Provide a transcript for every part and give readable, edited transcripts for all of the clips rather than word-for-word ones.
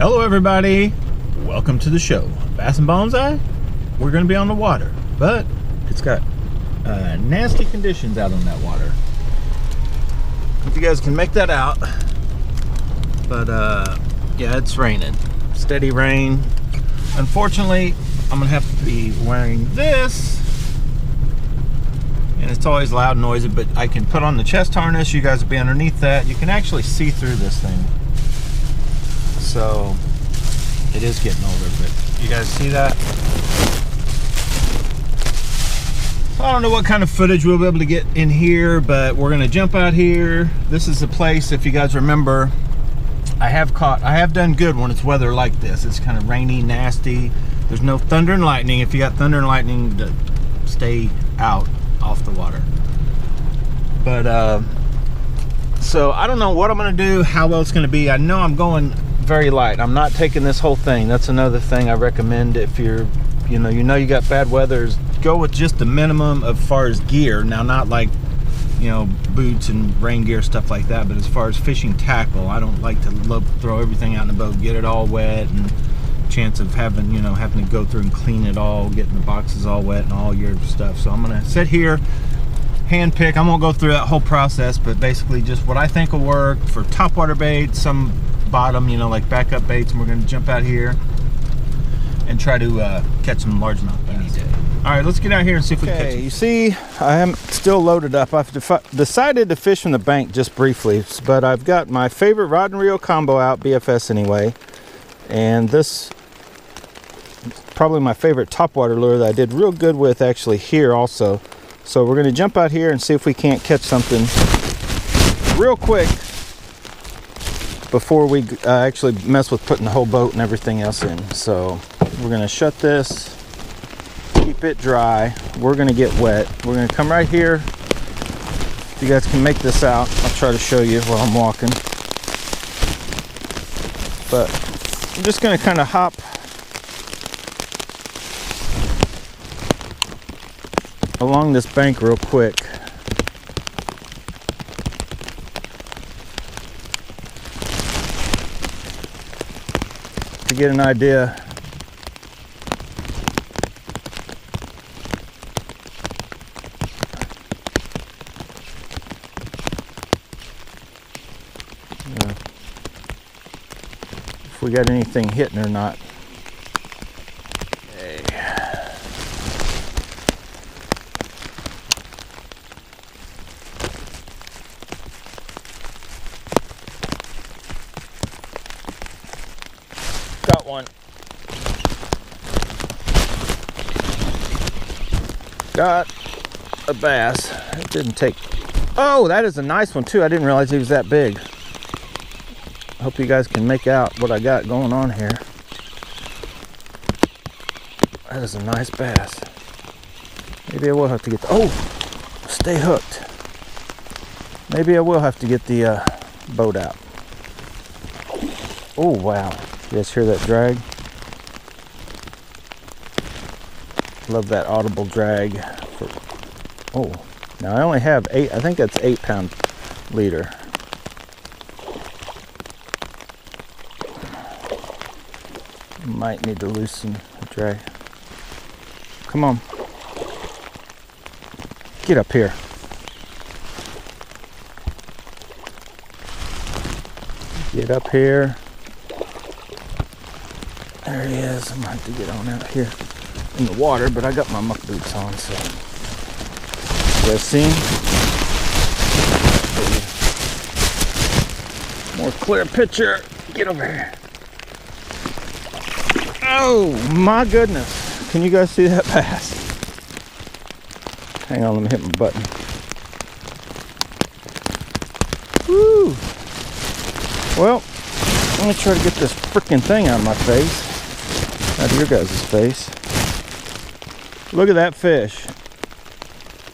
Hello everybody, welcome to the show. Bass and Bonsai, we're going to be on the water, but it's got nasty conditions out on that water. Hope you guys can make that out, but yeah, it's raining, steady rain. Unfortunately, I'm going to have to be wearing this, and it's always loud and noisy, but I can put on the chest harness, you guys will be underneath that. You can actually see through this thing. So it is getting older, but you guys see that? So I don't know what kind of footage we'll be able to get in here, but we're gonna jump out here. This is the place, if you guys remember, I have done good when it's weather like this. It's kind of rainy, nasty. There's no thunder and lightning. If you got thunder and lightning, to stay out off the water. But so I don't know what I'm gonna do, how well it's gonna be. I know I'm going very light. I'm not taking this whole thing. That's another thing I recommend. If you're you know you got bad weather, go with just the minimum as far as gear. Now, not like boots and rain gear, stuff like that, but as far as fishing tackle, I don't like to throw everything out in the boat, get it all wet, and chance of having having to go through and clean it all, getting the boxes all wet and all your stuff. So I'm gonna sit here, hand pick. I won't go through that whole process, but basically just what I think will work for topwater bait, some bottom, like backup baits, and we're going to jump out here and try to catch some largemouth bass. All right, let's get out here and see if we can catch them. You see, I am still loaded up. I've decided to fish from the bank just briefly, but I've got my favorite rod and reel combo out, BFS anyway, and this is probably my favorite topwater lure that I did real good with actually here also. So we're going to jump out here and see if we can't catch something real quick before we actually mess with putting the whole boat and everything else in. So we're going to shut this, keep it dry. We're going to get wet. We're going to come right here. If you guys can make this out, I'll try to show you while I'm walking. But I'm just going to kind of hop along this bank real quick. To get an idea. If we got anything hitting or not. Okay. Got one. Got a bass. It didn't take. Oh, that is a nice one too. I didn't realize he was that big. I hope you guys can make out what I got going on here. That is a nice bass. Maybe I will have to get the, oh, stay hooked. Maybe I will have to get the boat out. Oh, wow. You guys hear that drag? Love that audible drag. Oh, now I only have 8, I think that's 8-pound leader. Might need to loosen the drag. Come on. Get up here. Get up here. There he is. I'm gonna have to get on out here in the water, but I got my muck boots on, so. You guys see him? More clear picture. Get over here. Oh my goodness. Can you guys see that bass? Hang on, let me hit my button. Woo! Well, let me try to get this freaking thing out of my face. Out of your guys' face. Look at that fish.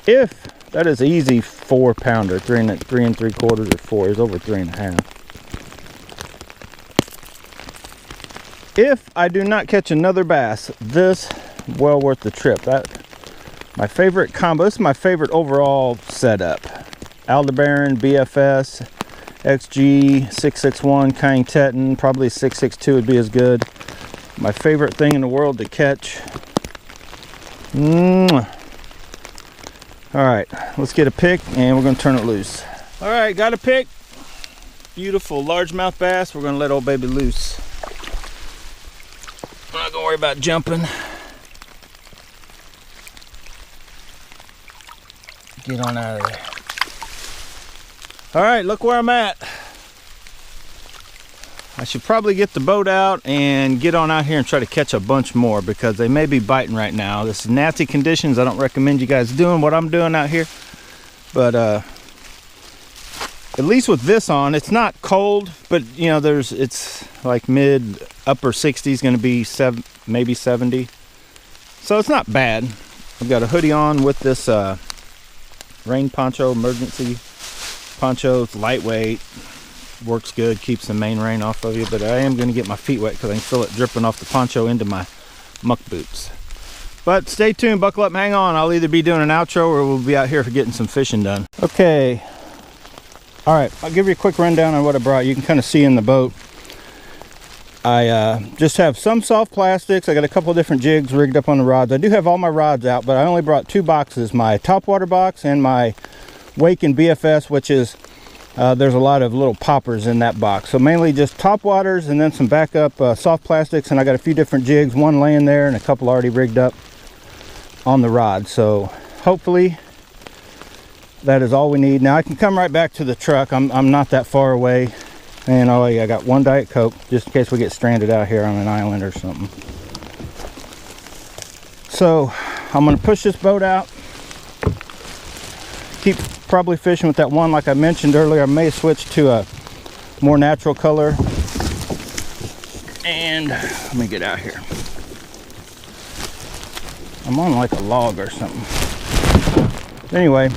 If that is easy 4-pounder, 3 3/4 or 4, is over 3.5. If I do not catch another bass, this well worth the trip. That my favorite combo. This is my favorite overall setup. Alde BFS, XG 661 Kuying Teton. Probably 662 would be as good. My favorite thing in the world to catch. All right, let's get a pick and we're gonna turn it loose. All right, got a pick. Beautiful largemouth bass. We're gonna let old baby loose. I'm not gonna worry about jumping. Get on out of there. All right, look where I'm at. I should probably get the boat out and get on out here and try to catch a bunch more because they may be biting right now. This is nasty conditions. I don't recommend you guys doing what I'm doing out here. But at least with this on, it's not cold, but you know, it's like mid upper 60s, gonna be maybe 70. So it's not bad. I've got a hoodie on with this rain poncho, emergency poncho. It's lightweight. Works good, keeps the main rain off of you, but I am going to get my feet wet because I can feel it dripping off the poncho into my muck boots. But stay tuned, buckle up, hang on. I'll either be doing an outro or we'll be out here for getting some fishing done. Okay, all right, I'll give you a quick rundown on what I brought. You can kind of see in the boat. I just have some soft plastics. I got a couple of different jigs rigged up on the rods. I do have all my rods out, but I only brought 2 boxes, my Topwater box and my Wake and BFS, which is there's a lot of little poppers in that box. So mainly just Topwaters and then some backup soft plastics, and I got a few different jigs, one laying there and a couple already rigged up on the rod. So hopefully that is all we need. Now I can come right back to the truck. I'm not that far away. And oh yeah, I got 1 Diet Coke just in case we get stranded out here on an island or something. So I'm gonna push this boat out. Keep probably fishing with that one like I mentioned earlier. I may switch to a more natural color. And let me get out here. I'm on like a log or something. Anyway,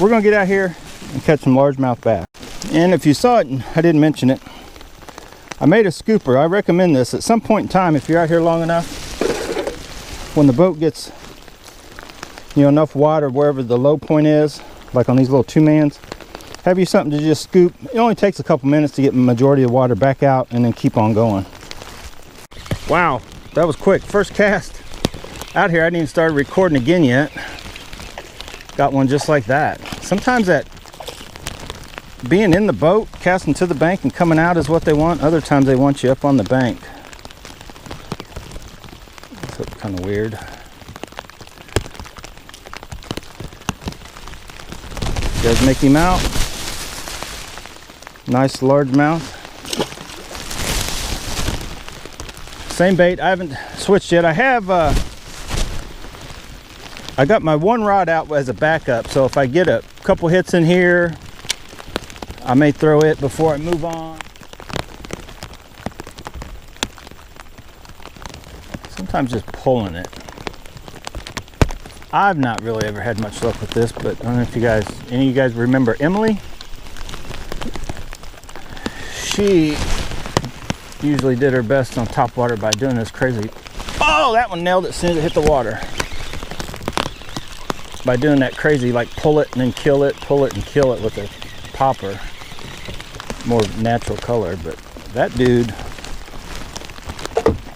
we're gonna get out here and catch some largemouth bass. And if you saw it, I didn't mention it, I made a scooper. I recommend this at some point in time if you're out here long enough. When the boat gets, you know, enough water wherever the low point is, like on these little 2-mans, have you something to just scoop. It only takes a couple minutes to get the majority of the water back out and then keep on going. Wow, that was quick. First cast out here. I didn't even start recording again yet. Got one just like that. Sometimes that being in the boat, casting to the bank and coming out is what they want. Other times they want you up on the bank. That's kind of weird. You guys make him out. Nice largemouth. Same bait. I haven't switched yet. I have I got my one rod out as a backup, so if I get a couple hits in here, I may throw it before I move on. Sometimes just pulling it. I've not really ever had much luck with this, but I don't know if you guys, any of you guys remember Emily? She usually did her best on Topwater by doing this crazy. Oh, that one nailed it as soon as it hit the water. By doing that crazy, like pull it and then kill it, pull it and kill it with a popper. More natural color, but that dude,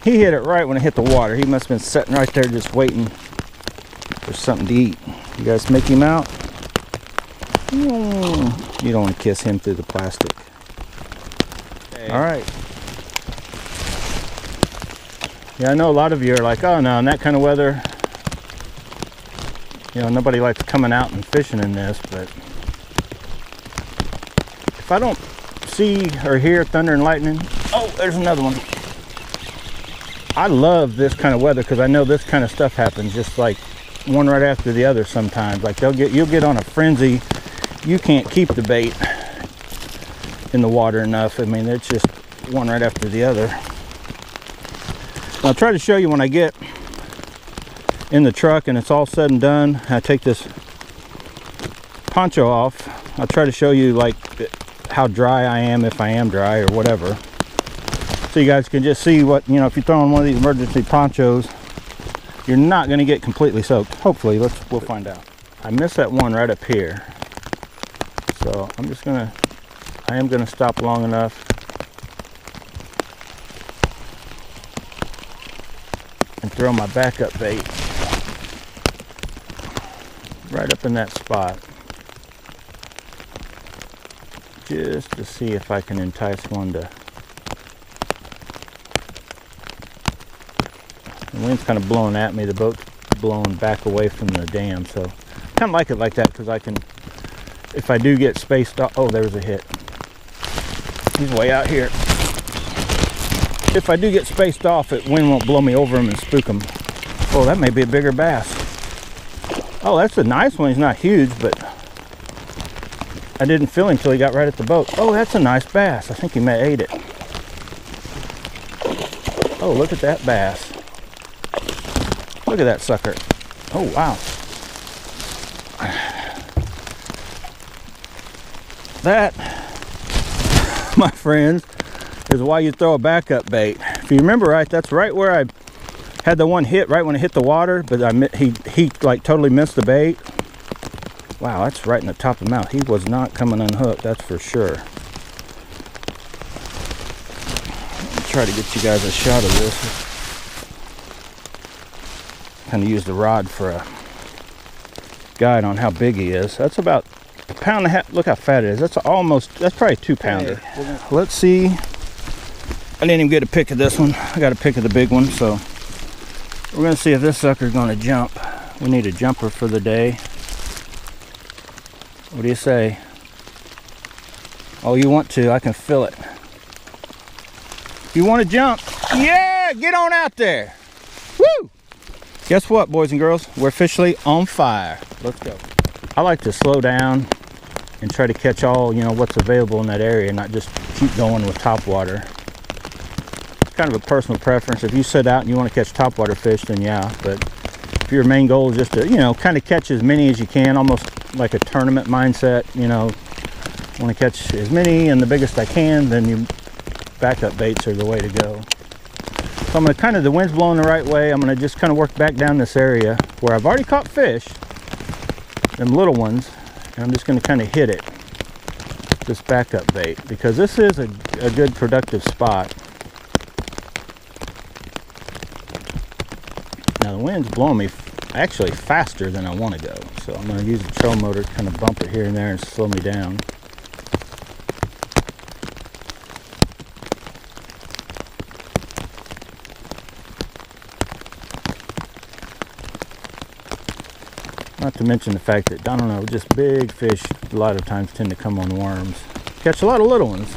he hit it right when it hit the water. He must have been sitting right there just waiting for something to eat. You guys make him out? You don't want to kiss him through the plastic. Okay. All right. Yeah, I know a lot of you are like, oh no, in that kind of weather, you know, nobody likes coming out and fishing in this, but if I don't see or hear thunder and lightning, oh, there's another one. I love this kind of weather because I know this kind of stuff happens just like one right after the other sometimes. Like you'll get on a frenzy. You can't keep the bait in the water enough. I mean, it's just one right after the other. I'll try to show you when I get in the truck and it's all said and done. I take this poncho off. I'll try to show you like how dry I am, if I am dry or whatever. So you guys can just see what, you know, if you throw on one of these emergency ponchos, you're not going to get completely soaked. Hopefully, we'll find out. I missed that one right up here. So I'm just going to, I am going to stop long enough and throw my backup bait right up in that spot, just to see if I can entice one to. The wind's kind of blowing at me, the boat's blowing back away from the dam, so kind of like it like that, because I can, if I do get spaced off. Oh, there's a hit. He's way out here. If I do get spaced off, it wind won't blow me over him and spook him. Oh, that may be a bigger bass. Oh, that's a nice one. He's not huge, but I didn't feel him until he got right at the boat. Oh, that's a nice bass. I think he may have ate it. Oh, look at that bass. Look at that sucker. Oh, wow. That, my friends, is why you throw a backup bait. If you remember right, that's right where I had the one hit right when it hit the water, but he like totally missed the bait. Wow, that's right in the top of the mouth. He was not coming unhooked, that's for sure. Let me try to get you guys a shot of this. Kind of use the rod for a guide on how big he is. That's about a pound and a half. Look how fat it is. That's probably a 2-pounder. Hey, let's see. I didn't even get a pick of this one. I got a pick of the big one, so we're gonna see if this sucker's gonna jump. We need a jumper for the day. What do you say? Oh, you want to? I can feel it. You want to jump? Yeah, get on out there. Woo! Guess what, boys and girls? We're officially on fire. Let's go. I like to slow down and try to catch all, you know, what's available in that area, not just keep going with topwater. It's kind of a personal preference. If you sit out and you want to catch topwater fish, then yeah. But if your main goal is just to, you know, kind of catch as many as you can, almost like a tournament mindset, you know, want to catch as many and the biggest I can, then your backup baits are the way to go. So I'm going to kind of, the wind's blowing the right way, I'm going to just kind of work back down this area where I've already caught fish, them little ones, and I'm just going to kind of hit it, this backup bait, because this is a good productive spot. Now the wind's blowing me actually faster than I want to go, so I'm going to use the trolling motor to kind of bump it here and there and slow me down. Not to mention the fact that, I don't know, just big fish a lot of times tend to come on worms. Catch a lot of little ones.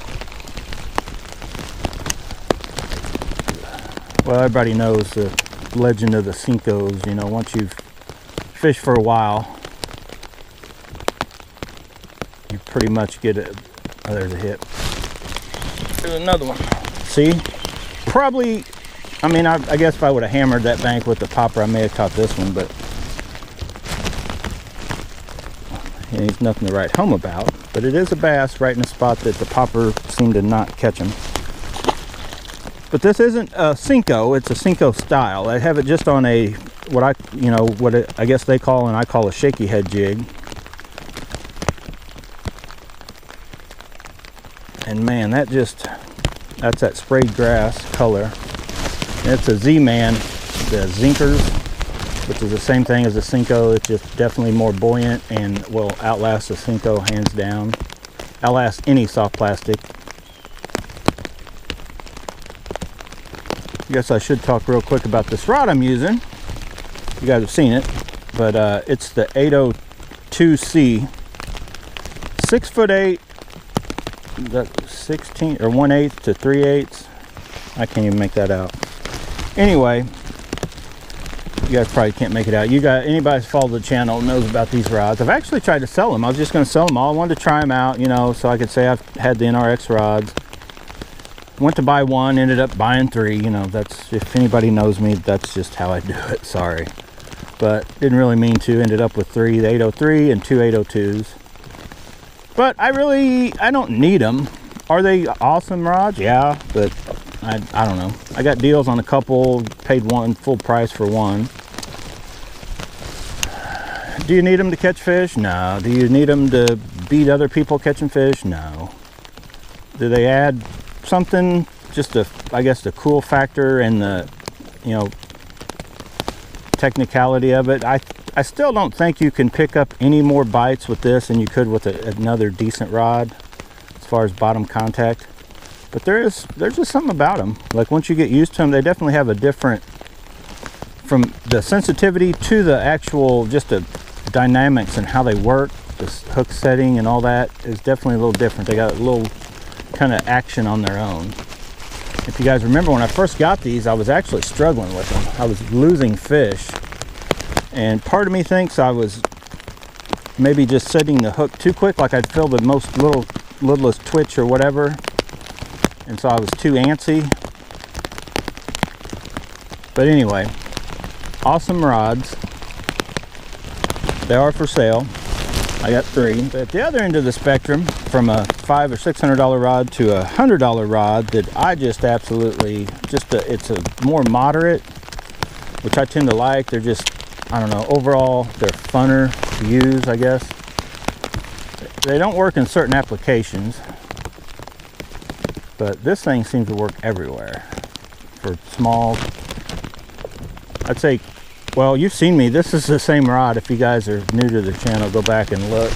Well, everybody knows the legend of the Cincos. You know, once you've fished for a while, you pretty much get it. Oh, there's a hit. There's another one. See? Probably, I mean, I guess if I would have hammered that bank with the popper, I may have caught this one, but he's nothing to write home about. But it is a bass right in a spot that the popper seemed to not catch him. But this isn't a Cinco, it's a Cinco style. I have it just on a, I guess they call and I call a shaky head jig. And man, that's that sprayed grass color. And it's a Z-Man, the Zinkers, which is the same thing as the Cinco. It's just definitely more buoyant and will outlast the Cinco hands down. Outlast any soft plastic. I guess I should talk real quick about this rod I'm using. You guys have seen it, but it's the 802C, 6'8", that 16 or 1/8 to 3/8. I can't even make that out. Anyway, you guys probably can't make it out. Anybody who's followed the channel knows about these rods. I've actually tried to sell them. I was just going to sell them all. I wanted to try them out, you know, so I could say I've had the NRX rods. Went to buy one, ended up buying 3. You know, that's, if anybody knows me, that's just how I do it. Sorry, but didn't really mean to. Ended up with 3, the 803 and 2 802s. But I don't need them. Are they awesome rods? Yeah, but I don't know. I got deals on a couple, paid one full price for one. Do you need them to catch fish? No. Do you need them to beat other people catching fish? No. Do they add something, just I guess the cool factor and the, you know, technicality of it? I still don't think you can pick up any more bites with this than you could with another decent rod as far as bottom contact. But there's just something about them. Like once you get used to them, they definitely have a different, from the sensitivity to the actual, just the dynamics and how they work, this hook setting and all that is definitely a little different. They got a little kind of action on their own. If you guys remember, when I first got these, I was actually struggling with them. I was losing fish. And part of me thinks I was maybe just setting the hook too quick, like I'd feel the most littlest twitch or whatever. And so I was too antsy. But anyway, awesome rods. They are for sale. I got 3. But at the other end of the spectrum, from a $500 or $600 rod to a $100 rod that I just absolutely, it's a more moderate, which I tend to like. They're just, I don't know, overall they're funner to use, I guess. They don't work in certain applications, but this thing seems to work everywhere. For small, I'd say, well, you've seen me. This is the same rod. If you guys are new to the channel, go back and look,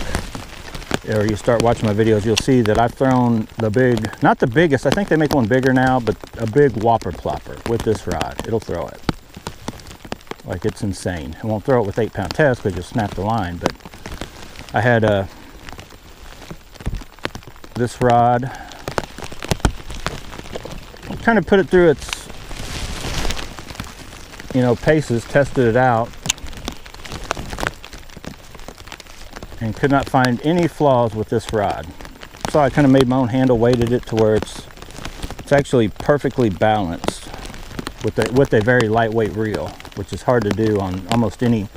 or you start watching my videos, you'll see that I've thrown the big, not the biggest, I think they make one bigger now, but a big whopper plopper with this rod. It'll throw it. Like, it's insane. It won't throw it with 8-pound test because you'll snap the line, but I had this rod, kind of put it through its, you know, paces, tested it out, and could not find any flaws with this rod. So I kind of made my own handle, weighted it to where it's actually perfectly balanced with a very lightweight reel, which is hard to do on almost any.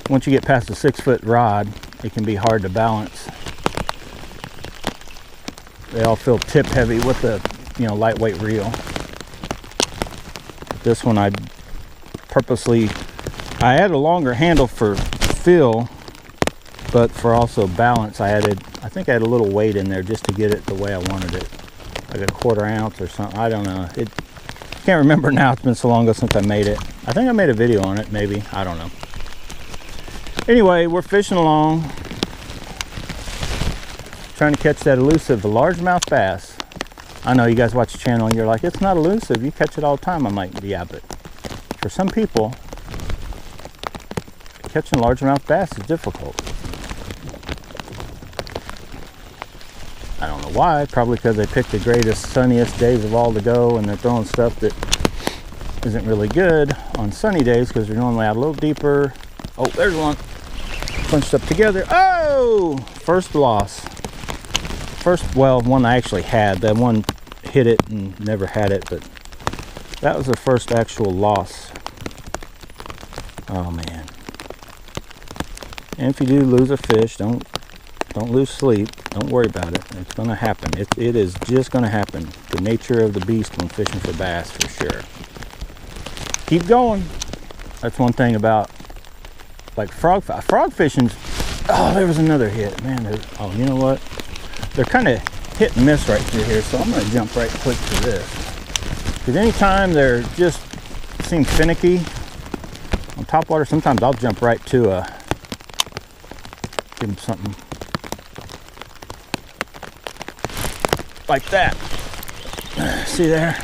Once you get past a 6-foot rod, it can be hard to balance. They all feel tip heavy with the, you know, lightweight reel. This one I purposely, I had a longer handle for feel, but for also balance, I think I had a little weight in there just to get it the way I wanted it. Like a 1/4 ounce or something. I don't know. Can't remember now. It's been so long ago since I made it. I think I made a video on it, maybe. I don't know. Anyway, we're fishing along, trying to catch that elusive largemouth bass. I know you guys watch the channel and you're like, it's not elusive. You catch it all the time. I'm like, yeah, but for some people, catching largemouth bass is difficult. I don't know why. Probably because they picked the greatest, sunniest days of all to go, and they're throwing stuff that isn't really good on sunny days because they're normally out a little deeper. Oh, there's one. Bunched up together. Oh! First loss. First, well, one I actually had. That one hit it and never had it, but that was the first actual loss. Oh, man. And if you do lose a fish, don't lose sleep. Don't worry about it. It's going to happen. It is just going to happen. The nature of the beast when fishing for bass, for sure. Keep going. That's one thing about, like, frog fishing. Oh, there was another hit. Man, oh, you know what? They're kind of hit and miss right through here, so I'm going to jump right quick to this. Because anytime they're just seem finicky on topwater, sometimes I'll jump right to give them something like that. See there?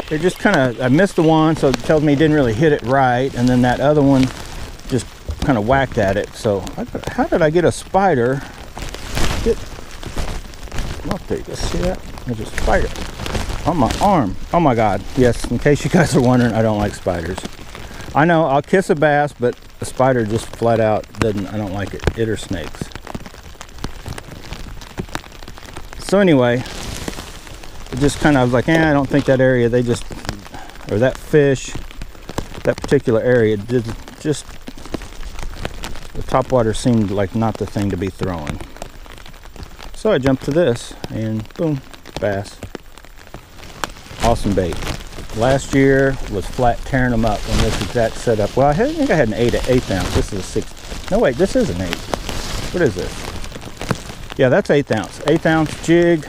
They're just kind of, I missed the one, so it tells me he didn't really hit it right, and then that other one just kind of whacked at it. So how did I get a spider? Oh, there you go. See that? There's a spider on my arm. Oh my God. Yes, in case you guys are wondering, I don't like spiders. I know, I'll kiss a bass, but a spider just flat out doesn't, I don't like it. It or snakes. So anyway, it just kind of, I was like, I don't think that area, they just, or that fish, that particular area, did just, the topwater seemed like not the thing to be throwing. So I jumped to this, and boom, bass. Awesome bait. Last year was flat tearing them up on this exact setup. Well, I think I had an 8 ounce. This is a 6. No, wait, this is an 8. What is this? Yeah, that's 1/8 ounce. 1/8 ounce jig.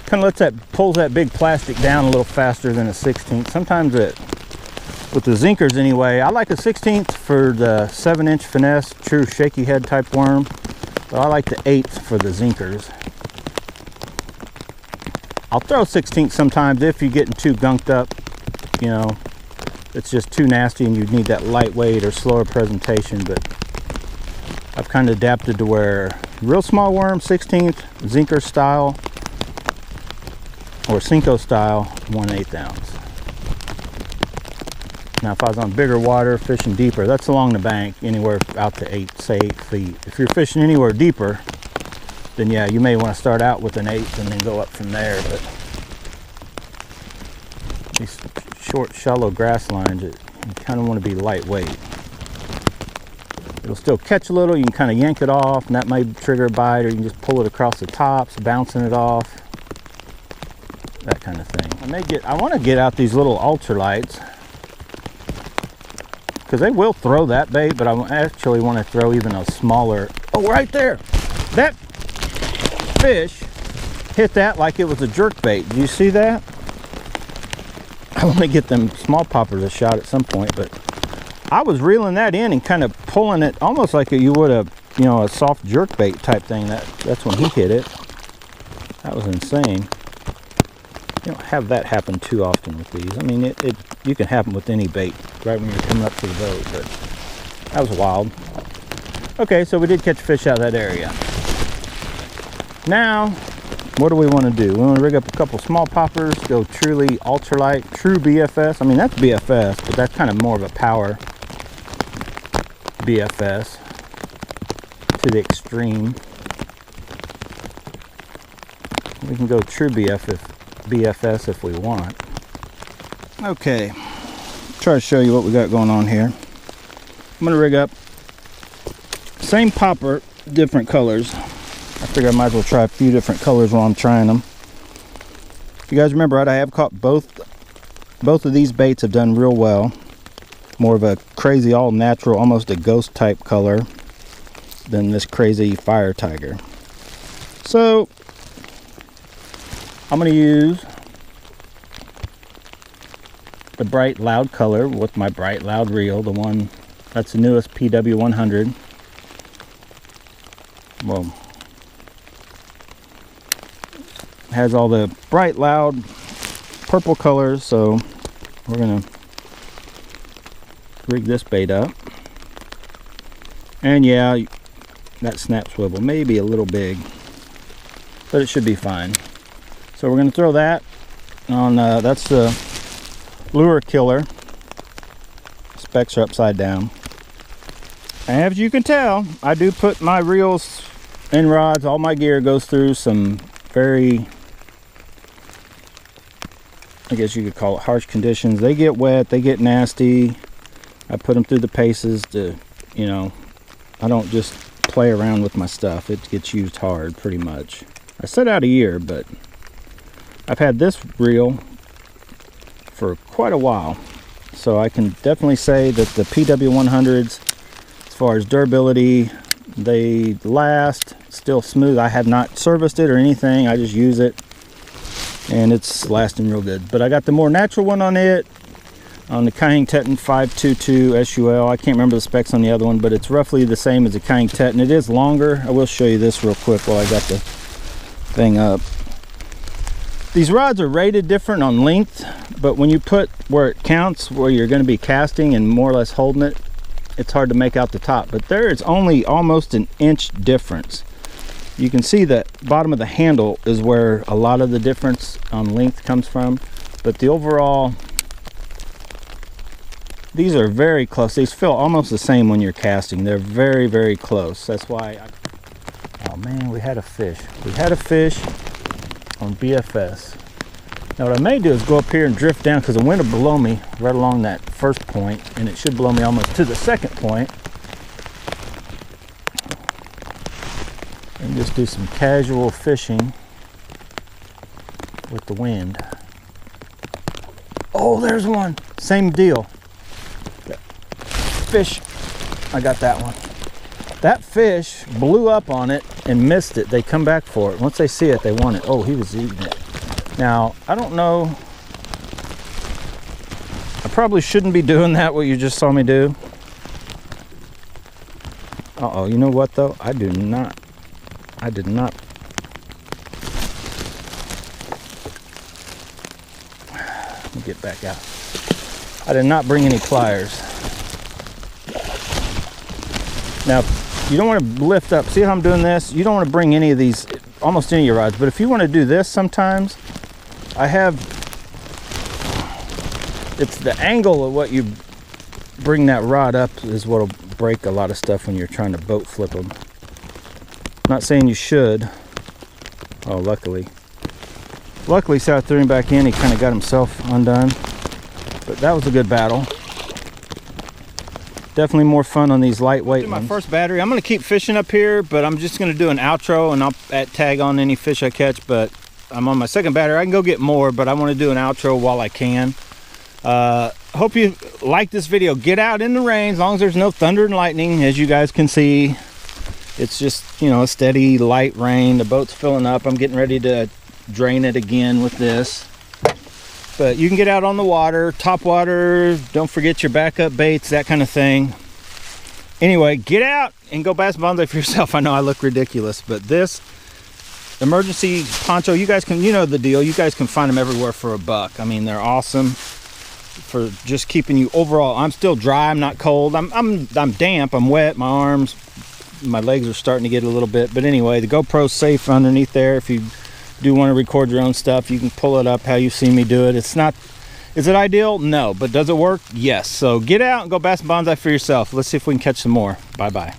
Kind of pulls that big plastic down a little faster than a 16th. Sometimes with the zinkers anyway, I like a 16th for the 7-inch finesse, true shaky head type worm. But I like the 1/8 for the zinkers. I'll throw 16th sometimes if you're getting too gunked up, you know, it's just too nasty and you need that lightweight or slower presentation. But I've kind of adapted to where real small worm, 16th, zinker style, or Cinco style, 1/8 ounce. Now if I was on bigger water, fishing deeper, that's along the bank, anywhere out to 8 feet. If you're fishing anywhere deeper, then yeah, you may want to start out with an 1/8 and then go up from there. But these short, shallow grass lines, you kind of want to be lightweight. It'll still catch a little, you can kind of yank it off, and that might trigger a bite, or you can just pull it across the tops, bouncing it off, that kind of thing. I want to get out these little ultralights, because they will throw that bait, but I actually want to throw even a smaller. Oh, right there! That fish hit that like it was a jerk bait. Do you see that? I want to get them small poppers a shot at some point, but I was reeling that in and kind of pulling it almost like you would a, you know, a soft jerk bait type thing. That's when he hit it. That was insane. You don't have that happen too often with these. I mean, you can happen with any bait right when you're coming up to the boat, but that was wild. Okay, so we did catch fish out of that area. Now, what do we want to do? We want to rig up a couple small poppers, go truly ultralight, true BFS. I mean, that's BFS, but that's kind of more of a power BFS to the extreme. We can go true BFS if we want. Okay, try to show you what we got going on here. I'm going to rig up same popper, different colors. I figure I might as well try a few different colors while I'm trying them. If you guys remember right, I have caught both of these baits have done real well. More of a crazy all natural, almost a ghost type color than this crazy fire tiger. So I'm going to use the bright loud color with my bright loud reel, the one that's the newest PW100. Well, has all the bright loud purple colors, so we're gonna rig this bait up. And yeah, that snap swivel may be a little big, but it should be fine. So we're gonna throw that on, that's the lure killer. Specs are upside down. And as you can tell, I do put my reels and rods, all my gear goes through some very, I guess you could call it harsh conditions. They get wet, they get nasty. I put them through the paces to, you know, I don't just play around with my stuff. It gets used hard pretty much. I set out a year, but I've had this reel for quite a while. So I can definitely say that the PW100s, as far as durability, they last, still smooth. I have not serviced it or anything. I just use it and it's lasting real good. But I got the more natural one on it, on the Kuying Teton 522 SUL. I can't remember the specs on the other one, but it's roughly the same as the Kuying Teton. It is longer. I will show you this real quick while I got the thing up. These rods are rated different on length, but when you put where it counts, where you're going to be casting and more or less holding it, it's hard to make out the top. But there is only almost an inch difference. You can see that bottom of the handle is where a lot of the difference on length comes from, but the overall, these are very close. These feel almost the same when you're casting. They're very, very close. That's why oh man, we had a fish. We had a fish on BFS. Now what I may do is go up here and drift down, because the wind will blow me right along that first point, and it should blow me almost to the second point. And just do some casual fishing with the wind. Oh, there's one. Same deal. Fish. I got that one. That fish blew up on it and missed it, they come back for it. Once they see it, they want it. Oh, he was eating it. Now, I don't know. I probably shouldn't be doing that, what you just saw me do. Uh-oh, you know what though? I did not. Let me get back out. I did not bring any pliers. Now, you don't want to lift up. See how I'm doing this? You don't want to bring any of these, almost any of your rods. But if you want to do this sometimes, it's the angle of what you bring that rod up is what will break a lot of stuff when you're trying to boat flip them. I'm not saying you should. Oh, luckily see how I threw him back in, he kind of got himself undone. But that was a good battle. Definitely more fun on these lightweight ones. My first battery. I'm going to keep fishing up here, but I'm just going to do an outro and I'll tag on any fish I catch. But I'm on my second battery. I can go get more, but I want to do an outro while I can. Hope you like this video. Get out in the rain, as long as there's no thunder and lightning. As you guys can see, it's just, you know, a steady light rain. The boat's filling up. I'm getting ready to drain it again with this. But you can get out on the water, top water, don't forget your backup baits, that kind of thing. Anyway, get out and go bass bonsai for yourself. I know I look ridiculous, but this emergency poncho, you guys can, you know the deal. You guys can find them everywhere for $1. I mean, they're awesome for just keeping you overall. I'm still dry, I'm not cold. I'm damp, I'm wet, my arms, my legs are starting to get a little bit. But anyway, the GoPro's safe underneath there. If you do want to record your own stuff, you can pull it up how you see me do it. It's not, is it ideal? No. But does it work? Yes. So get out and go bass bonsai for yourself. Let's see if we can catch some more. Bye bye.